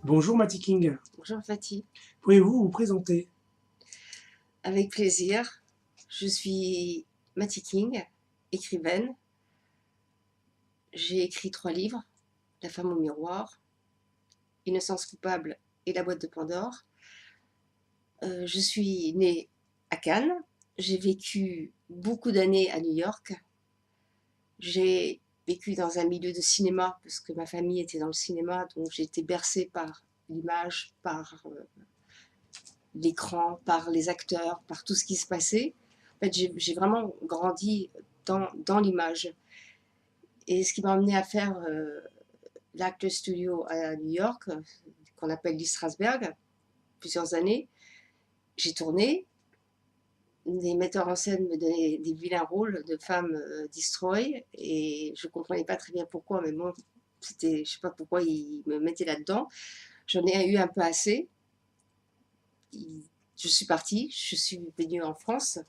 Bonjour Matty King, Bonjour Fatih, pouvez-vous vous présenter? avec plaisir. Je suis Matty King, écrivaine. J'ai écrit 3 livres, La femme au miroir, Innocence coupable et La boîte de Pandore. Je suis née à Cannes. J'ai vécu beaucoup d'années à New York. J'ai vécu dans un milieu de cinéma parce que ma famille était dans le cinéma, donc j'ai été bercée par l'image, par l'écran, par les acteurs, par tout ce qui se passait. En fait, j'ai vraiment grandi dans l'image. Et ce qui m'a amené à faire l'Actors Studio à New York, qu'on appelle Lee Strasberg, plusieurs années. J'ai tourné. Les metteurs en scène me donnaient des vilains rôles de femmes destroy, et je ne comprenais pas très bien pourquoi, mais bon, c'était, je sais pas pourquoi ils me mettaient là-dedans. J'en ai eu un peu assez. Je suis partie, je suis venue en France.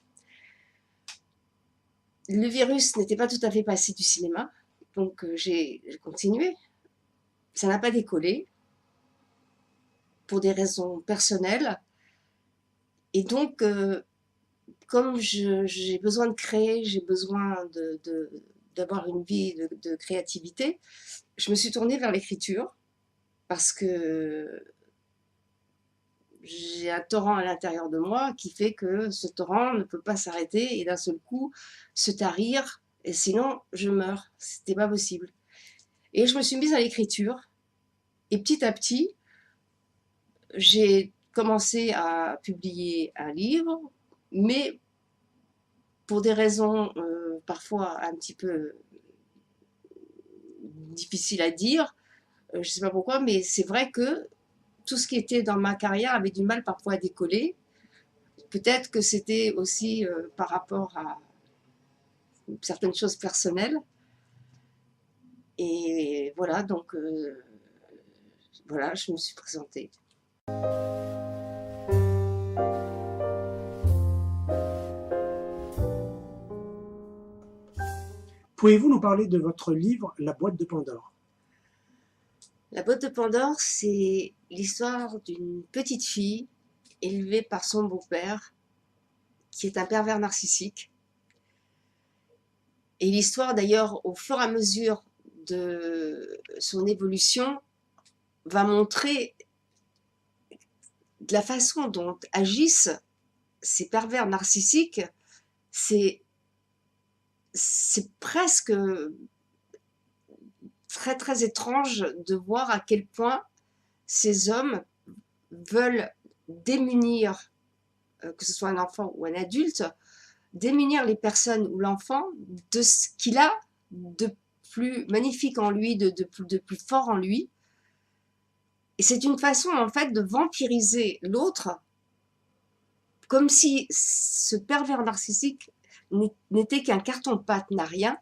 Le virus n'était pas tout à fait passé du cinéma, donc j'ai continué. Ça n'a pas décollé pour des raisons personnelles. Et donc, comme j'ai besoin de créer, j'ai besoin d'avoir une vie de créativité, je me suis tournée vers l'écriture parce que j'ai un torrent à l'intérieur de moi qui fait que ce torrent ne peut pas s'arrêter et d'un seul coup se tarir, et sinon je meurs. C'était pas possible. Et je me suis mise à l'écriture, et petit à petit, j'ai commencé à publier un livre, mais pour des raisons parfois un petit peu difficiles à dire, je ne sais pas pourquoi, mais c'est vrai que tout ce qui était dans ma carrière avait du mal parfois à décoller. Peut-être que c'était aussi par rapport à certaines choses personnelles. Et voilà, donc voilà, je me suis présentée. Pouvez-vous nous parler de votre livre La boîte de Pandore? La boîte de Pandore, c'est l'histoire d'une petite fille élevée par son beau-père, qui est un pervers narcissique. Et l'histoire, d'ailleurs, au fur et à mesure de son évolution, va montrer de la façon dont agissent ces pervers narcissiques. C'est presque très très étrange de voir à quel point ces hommes veulent démunir, que ce soit un enfant ou un adulte, démunir les personnes ou l'enfant de ce qu'il a de plus magnifique en lui, de plus fort en lui. Et c'est une façon en fait de vampiriser l'autre, comme si ce pervers narcissique n'était qu'un carton-pâte, n'a rien,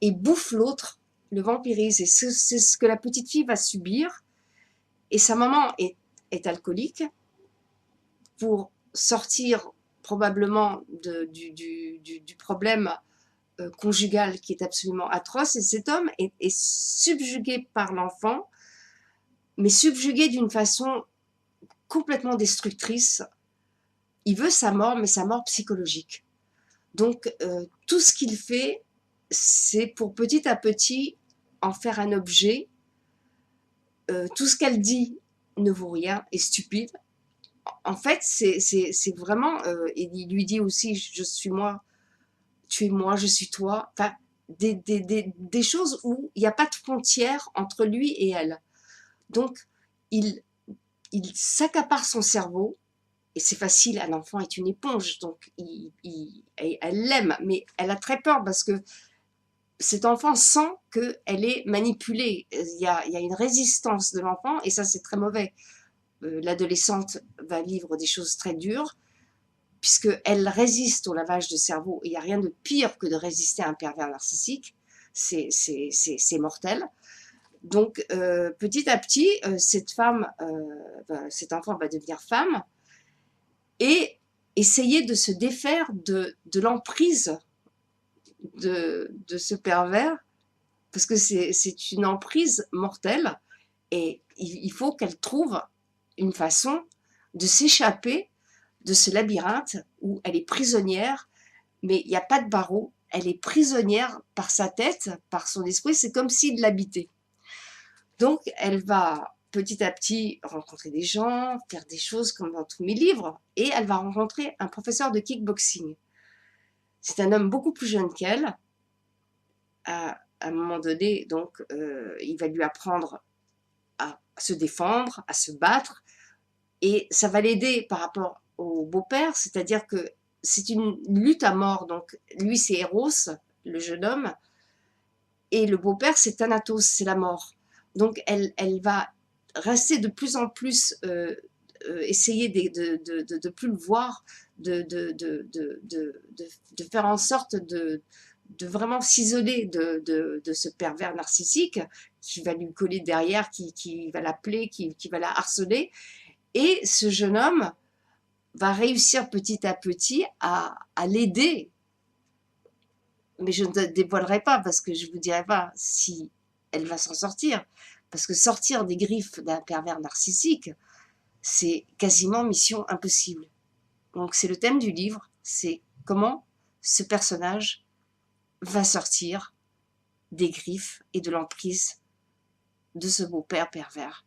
et bouffe l'autre, le vampirise. Et c'est ce que la petite fille va subir. Et sa maman est alcoolique. Pour sortir probablement du problème conjugal qui est absolument atroce, et cet homme est subjugué par l'enfant, mais subjugué d'une façon complètement destructrice. Il veut sa mort, mais sa mort psychologique. Donc tout ce qu'il fait, c'est pour petit à petit en faire un objet. Tout ce qu'elle dit ne vaut rien, est stupide. En fait, c'est vraiment, il lui dit aussi, je suis moi, tu es moi, je suis toi. Enfin, des choses où il n'y a pas de frontière entre lui et elle. Donc, il, il s'accapare son cerveau, et c'est facile, un enfant est une éponge, donc elle l'aime, mais elle a très peur parce que cet enfant sent qu'elle est manipulée. Il y a une résistance de l'enfant, et ça c'est très mauvais. L'adolescente va vivre des choses très dures, puisqu'elle résiste au lavage de cerveau, et il n'y a rien de pire que de résister à un pervers narcissique, c'est mortel. Donc petit à petit, cet enfant va devenir femme, et essayer de se défaire de l'emprise de ce pervers, parce que c'est une emprise mortelle, et il faut qu'elle trouve une façon de s'échapper de ce labyrinthe où elle est prisonnière, mais il n'y a pas de barreau, elle est prisonnière par sa tête, par son esprit, c'est comme s'il l'habitait. Donc elle va petit à petit rencontrer des gens, faire des choses comme dans tous mes livres, et elle va rencontrer un professeur de kickboxing. C'est un homme beaucoup plus jeune qu'elle. À un moment donné, donc, il va lui apprendre à se défendre, à se battre, et ça va l'aider par rapport au beau-père, c'est-à-dire que c'est une lutte à mort. Donc lui, c'est Eros, le jeune homme, et le beau-père, c'est Thanatos, c'est la mort. Donc elle va rester de plus en plus, essayer de plus le voir, de faire en sorte de vraiment s'isoler de ce pervers narcissique qui va lui coller derrière, qui va l'appeler, qui va la harceler. Et ce jeune homme va réussir petit à petit à l'aider. Mais je ne dévoilerai pas parce que je ne vous dirai pas si elle va s'en sortir. Parce que sortir des griffes d'un pervers narcissique, c'est quasiment mission impossible. Donc c'est le thème du livre, c'est comment ce personnage va sortir des griffes et de l'emprise de ce beau-père pervers.